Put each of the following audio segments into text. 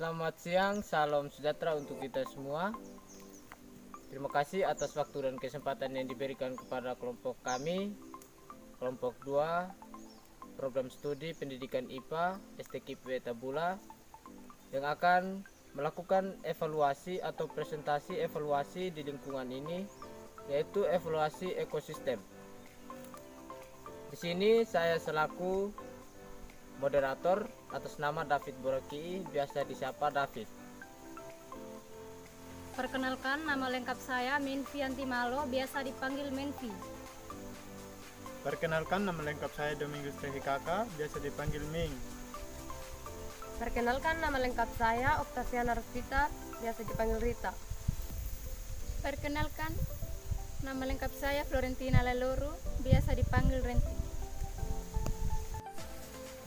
Selamat siang, salam sejahtera untuk kita semua. Terima kasih atas waktu dan kesempatan yang diberikan kepada kelompok kami, kelompok 2, program studi pendidikan IPA STKIP Tabula, yang akan melakukan evaluasi atau presentasi evaluasi di lingkungan ini, yaitu evaluasi ekosistem. Di sini saya selaku moderator atas nama David Boroki, biasa disapa David. Perkenalkan, nama lengkap saya Menfianti Malo, biasa dipanggil Menfi. Perkenalkan, nama lengkap saya Domingus Tehikaka, biasa dipanggil Ming. Perkenalkan, nama lengkap saya Octaviana Rosvita, biasa dipanggil Rita. Perkenalkan, nama lengkap saya Florentina Laloro, biasa dipanggil Renti.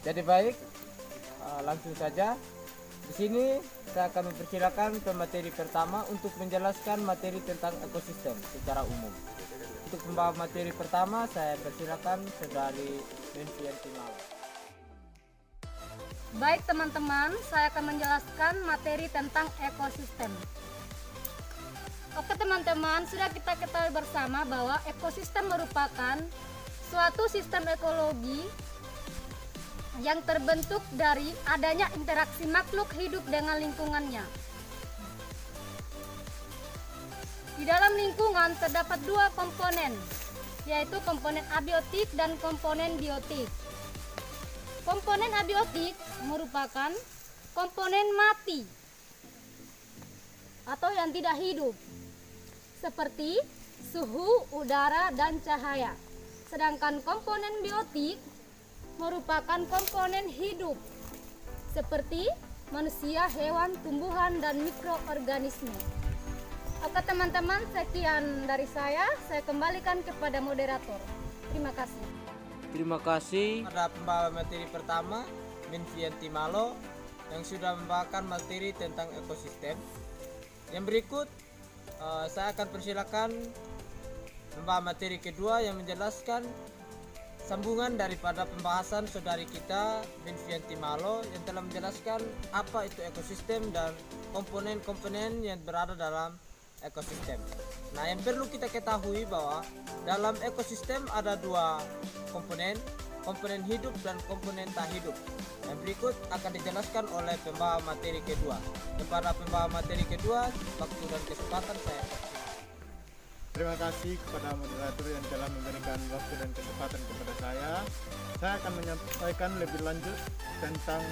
Jadi baik, langsung saja. Di sini saya akan mempersilakan pemateri pertama untuk menjelaskan materi tentang ekosistem secara umum. Untuk pembawa materi pertama, saya persilakan Saudari Menfianti Malo. Baik teman-teman, saya akan menjelaskan materi tentang ekosistem. Oke teman-teman, sudah kita ketahui bersama bahwa ekosistem merupakan suatu sistem ekologi yang terbentuk dari adanya interaksi makhluk hidup dengan lingkungannya. Di dalam lingkungan terdapat dua komponen, yaitu komponen abiotik dan komponen biotik. Komponen abiotik merupakan komponen mati atau yang tidak hidup, seperti suhu, udara, dan cahaya. Sedangkan komponen biotik merupakan komponen hidup seperti manusia, hewan, tumbuhan, dan mikroorganisme. Oke teman-teman, sekian dari saya kembalikan kepada moderator. Terima kasih. Terima kasih pada pembawa materi pertama, Menfianti Malo, yang sudah membawakan materi tentang ekosistem. Yang berikut saya akan persilakan pembawa materi kedua yang menjelaskan sambungan daripada pembahasan saudari kita Menfianti Malo yang telah menjelaskan apa itu ekosistem dan komponen-komponen yang berada dalam ekosistem. Nah, yang perlu kita ketahui bahwa dalam ekosistem ada dua komponen, komponen hidup dan komponen tak hidup. Yang berikut akan dijelaskan oleh pembawa materi kedua. Kepada pembawa materi kedua, waktu dan kesempatan saya persilakan. Terima kasih kepada moderator yang telah memberikan waktu dan kesempatan kepada saya. Saya akan menyampaikan lebih lanjut tentang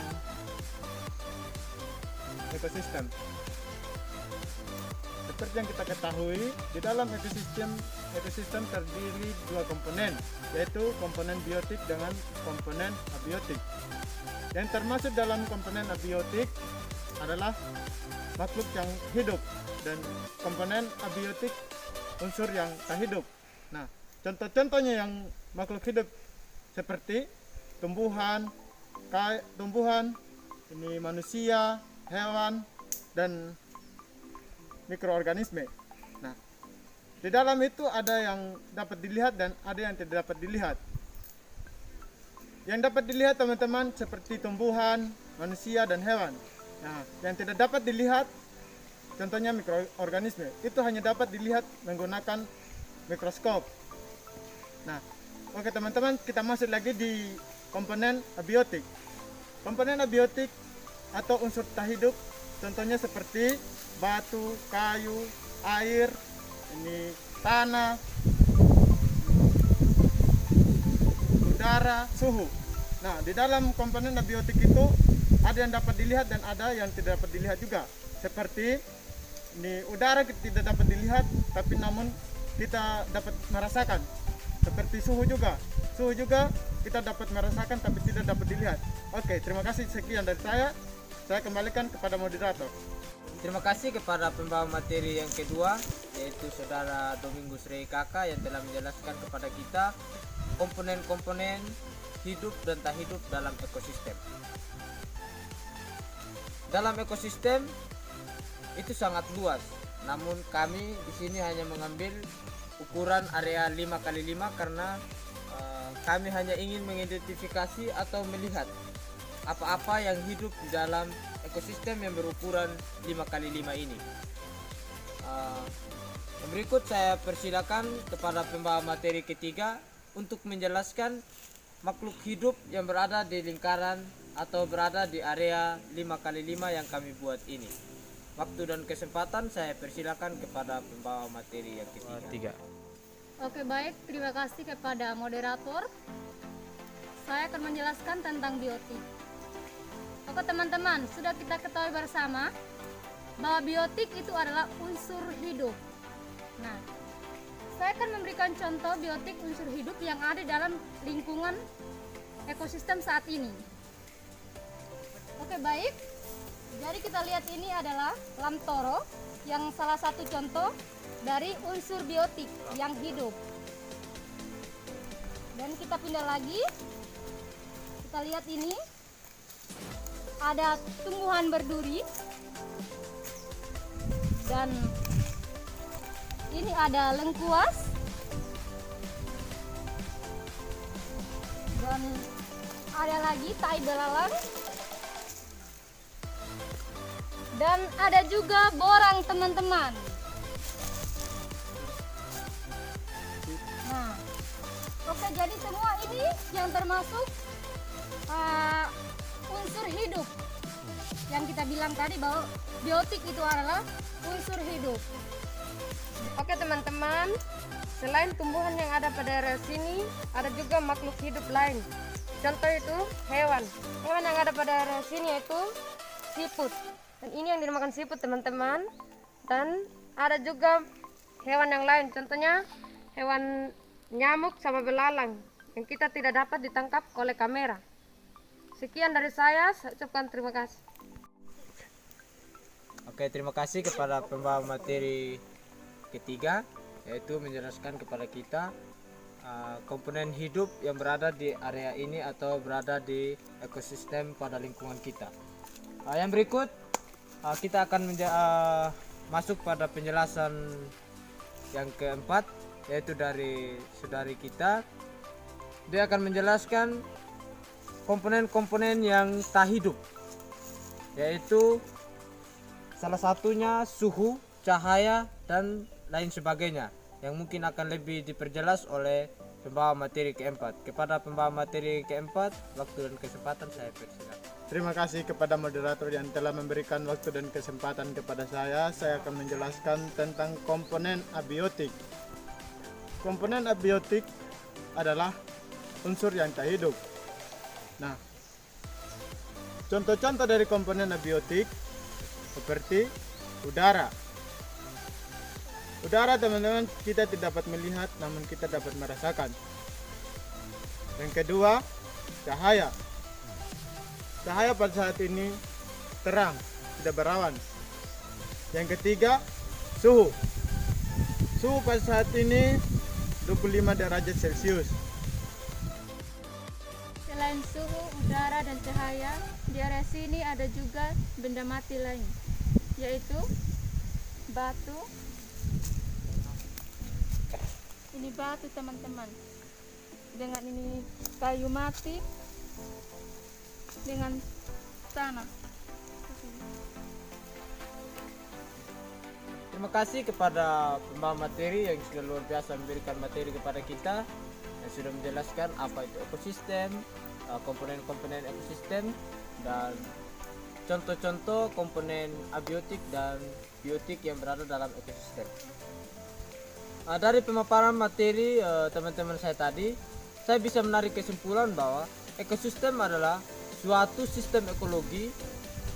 ekosistem. Seperti yang kita ketahui, di dalam ekosistem terdiri dua komponen, yaitu komponen biotik dengan komponen abiotik. Yang termasuk dalam komponen abiotik adalah makhluk yang hidup, dan komponen abiotik unsur yang tak hidup. Nah, contoh-contohnya yang makhluk hidup seperti tumbuhan, ini manusia, hewan, dan mikroorganisme. Nah, di dalam itu ada yang dapat dilihat dan ada yang tidak dapat dilihat. Yang dapat dilihat teman-teman seperti tumbuhan, manusia, dan hewan. Nah, yang tidak dapat dilihat contohnya mikroorganisme, itu hanya dapat dilihat menggunakan mikroskop. Nah, oke teman-teman, kita masuk lagi di komponen abiotik. Komponen abiotik atau unsur tak hidup, contohnya seperti batu, kayu, air, ini tanah, udara, suhu. Nah, di dalam komponen abiotik itu ada yang dapat dilihat dan ada yang tidak dapat dilihat juga. Seperti ini udara kita tidak dapat dilihat, tapi namun kita dapat merasakan. Seperti suhu juga kita dapat merasakan tapi tidak dapat dilihat. Oke, terima kasih, sekian dari saya kembalikan kepada moderator. Terima kasih kepada pembawa materi yang kedua, yaitu Saudara Domingus Tehikaka yang telah menjelaskan kepada kita komponen-komponen hidup dan tak hidup dalam ekosistem. Dalam ekosistem itu sangat luas, namun kami di sini hanya mengambil ukuran area 5x5 karena kami hanya ingin mengidentifikasi atau melihat apa-apa yang hidup di dalam ekosistem yang berukuran 5x5 ini. Yang berikut saya persilakan kepada pembawa materi ketiga untuk menjelaskan makhluk hidup yang berada di lingkaran atau berada di area 5x5 yang kami buat ini. Waktu dan kesempatan saya persilakan kepada pembawa materi yang ketiga. Oke, baik, terima kasih kepada moderator. Saya akan menjelaskan tentang biotik. Oke teman-teman, sudah kita ketahui bersama bahwa biotik itu adalah unsur hidup. Nah, saya akan memberikan contoh biotik unsur hidup yang ada dalam lingkungan ekosistem saat ini. Oke, baik. Jadi kita lihat ini adalah lamtoro yang salah satu contoh dari unsur biotik yang hidup. Dan kita pindah lagi. Kita lihat ini ada tumbuhan berduri. Dan ini ada lengkuas. Dan ada lagi tai belalang. Dan ada juga borang, teman-teman. Nah, oke, jadi semua ini yang termasuk unsur hidup. Yang kita bilang tadi bahwa biotik itu adalah unsur hidup. Oke teman-teman, selain tumbuhan yang ada pada area sini, ada juga makhluk hidup lain. Contoh itu hewan. Hewan yang ada pada area sini yaitu siput. Dan ini yang dinamakan siput teman-teman. Dan ada juga hewan yang lain, contohnya hewan nyamuk sama belalang yang kita tidak dapat ditangkap oleh kamera. Sekian dari saya ucapkan terima kasih. Oke, terima kasih kepada pembawa materi ketiga, yaitu menjelaskan kepada kita komponen hidup yang berada di area ini atau berada di ekosistem pada lingkungan kita. Yang berikut kita akan masuk pada penjelasan yang keempat, yaitu dari saudari kita. Dia akan menjelaskan komponen-komponen yang tak hidup, yaitu salah satunya suhu, cahaya, dan lain sebagainya, yang mungkin akan lebih diperjelas oleh pembawa materi keempat. Kepada pembawa materi keempat, waktu dan kesempatan saya persilakan. Terima kasih kepada moderator yang telah memberikan waktu dan kesempatan kepada saya. Saya akan menjelaskan tentang komponen abiotik. Komponen abiotik adalah unsur yang tak hidup. Nah, contoh-contoh dari komponen abiotik seperti udara. Udara, teman-teman, kita tidak dapat melihat, namun kita dapat merasakan. Yang kedua, cahaya. Cahaya pada saat ini terang, tidak berawan. Yang ketiga, suhu. Suhu pada saat ini 25 derajat Celcius. Selain suhu, udara, dan cahaya, di area sini ada juga benda mati lain, yaitu batu. Ini batu, teman-teman. Dengan ini kayu mati dengan tanah. Terima kasih kepada pembawa materi yang sudah luar biasa memberikan materi kepada kita, yang sudah menjelaskan apa itu ekosistem, komponen-komponen ekosistem, dan contoh-contoh komponen abiotik dan biotik yang berada dalam ekosistem. Dari pemaparan materi teman-teman saya tadi, saya bisa menarik kesimpulan bahwa ekosistem adalah suatu sistem ekologi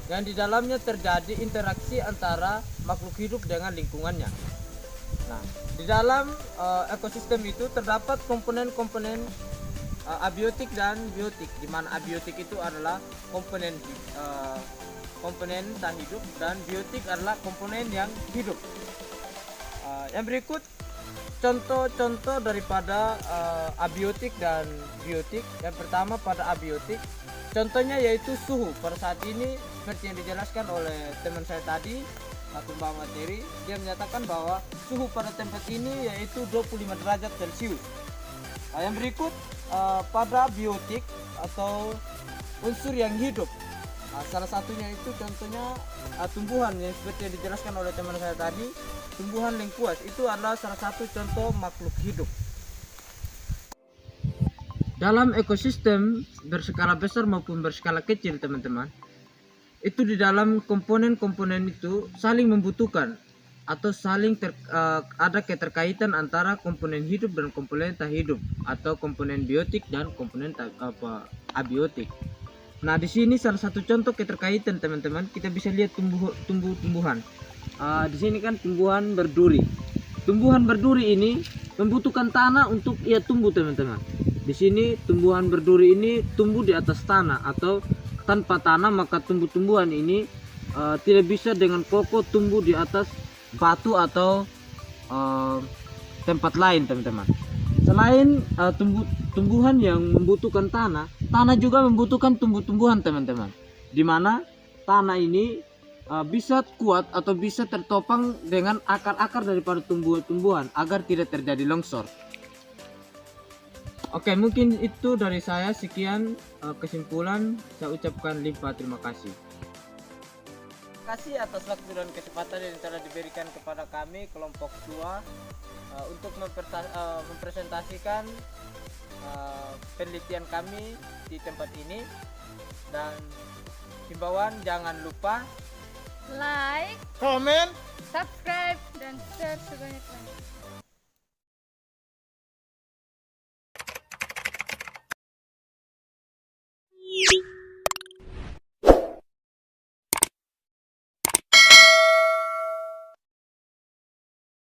yang di dalamnya terjadi interaksi antara makhluk hidup dengan lingkungannya. Nah, di dalam ekosistem itu terdapat komponen-komponen abiotik dan biotik, di mana abiotik itu adalah komponen tak hidup dan biotik adalah komponen yang hidup. Yang berikut contoh-contoh daripada abiotik dan biotik. Yang pertama, pada abiotik, contohnya yaitu suhu. Pada saat ini seperti yang dijelaskan oleh teman saya tadi, pembawa materi, dia menyatakan bahwa suhu pada tempat ini yaitu 25 derajat Celcius. Yang berikut pada biotik atau unsur yang hidup. Salah satunya itu contohnya tumbuhan yang seperti yang dijelaskan oleh teman saya tadi, tumbuhan lengkuas itu adalah salah satu contoh makhluk hidup. Dalam ekosistem berskala besar maupun berskala kecil teman-teman, itu di dalam komponen-komponen itu saling membutuhkan atau ada keterkaitan antara komponen hidup dan komponen tak hidup, atau komponen biotik dan komponen abiotik. Nah, di sini salah satu contoh keterkaitan teman-teman, kita bisa lihat tumbuhan. Di sini kan tumbuhan berduri. Tumbuhan berduri ini membutuhkan tanah untuk ia tumbuh teman-teman. Di sini tumbuhan berduri ini tumbuh di atas tanah, atau tanpa tanah maka tumbuh-tumbuhan ini tidak bisa dengan kokoh tumbuh di atas batu atau tempat lain teman-teman. Selain tumbuhan yang membutuhkan tanah juga membutuhkan tumbuh-tumbuhan teman-teman, di mana tanah ini bisa kuat atau bisa tertopang dengan akar-akar daripada tumbuhan agar tidak terjadi longsor. Oke, mungkin itu dari saya. Sekian kesimpulan, saya ucapkan limpah terima kasih. Terima kasih atas waktu dan kesempatan yang telah diberikan kepada kami kelompok SUA untuk mempresentasikan penelitian kami di tempat ini. Dan himbauan, jangan lupa Like, Komen. subscribe, dan share sebanyak-banyaknya.